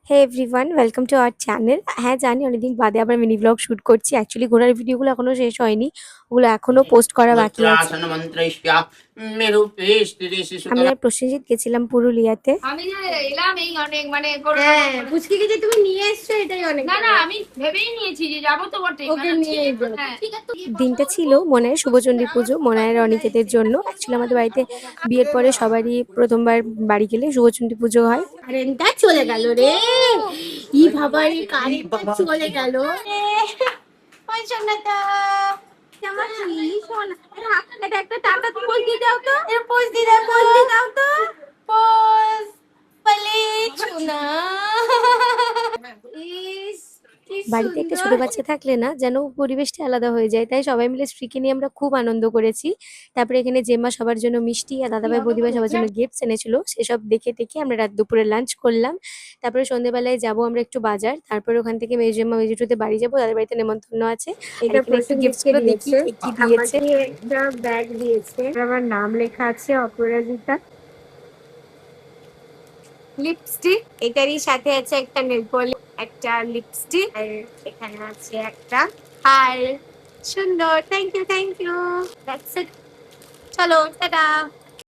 Hey everyone, welcome to our channel. হ্যাঁ, জানি অনেকদিন বাদে আবার মিনি ব্লগ শুট করছি। অ্যাকচুয়ালি ঘোরার ভিডিওগুলো এখনো শেষ হয়নি, ওগুলো এখনো পোস্ট করা বাকি আছে। মন্ত্রাসন আমি আর প্রসেনজিৎ গেছিলাম পুরুলিয়াতে। আমি না এলাম এই অনেক মানে হ্যাঁ, পুচকিকে যে তুমি নিয়ে এসছো এটাই অনেক না না আমি ভেবেই নিয়েছি যে যাবো তো বটে ওকে নিয়ে যাবো। হ্যাঁ ঠিক আছে দিনটা ছিল মনায়ের শুভচণ্ডী পুজো, মনায়ের অনিকেতের জন্য। অ্যাকচুয়ালি আমাদের বাড়িতে বিয়ের পরে সবারই প্রথমবার বাড়ি গেলে শুভচণ্ডী পুজো হয়। কারেন্টটা চলে গেল রে, ই বাবা রে, কারেন্টটা চলে গেল রে। ওই সোনাটা কেমন আছিস সোনা? এটা একটা টাটা পোজ দিয়ে দাও তো, পোজ দিয়ে দাও, পোজ দিয়ে দাও তো, পোজ বলে সোনা। ইস কি বাড়িতে একটা ছোট সুন্দর। বাচ্চা থাকলে না যেন পরিবেশটা আলাদা হয়ে যায়, তাই সবাই মিলে স্ত্রীকে নিয়ে আমরা খুব আনন্দ করেছি। তারপরে এখানে জেম্মা সবার জন্য মিষ্টি আর দাদাভাই বৌদিভাই সবার জন্য গিফটস এনেছিল, সেসব দেখে দেখে আমরা রাত দুপুরে লাঞ্চ করলাম। তারপরে সন্ধ্যেবেলায় যাবো আমরা একটু বাজার, তারপরে ওখান থেকে মেজেম্মা মেজেটুতে বাড়ি যাবো, তাদের বাড়িতে নেমন্তন্ন আছে। আর এটা এখানে একটু গিফটস প্রসেনজিৎকে গুলো দেখি দিয়েছে, কে কি দিয়েছে। আমাকে একটা ব্যাগ দিয়েছে, আমার নাম লেখা আছে অপরাজিতা। লিপস্টিক, এটারই সাথে আছে একটা নেল পলিশ, একটা লিপস্টিক, আর এখানে আছে একটা আর সুন্দর। Thank you, thank you. That's it, চলো টাটা।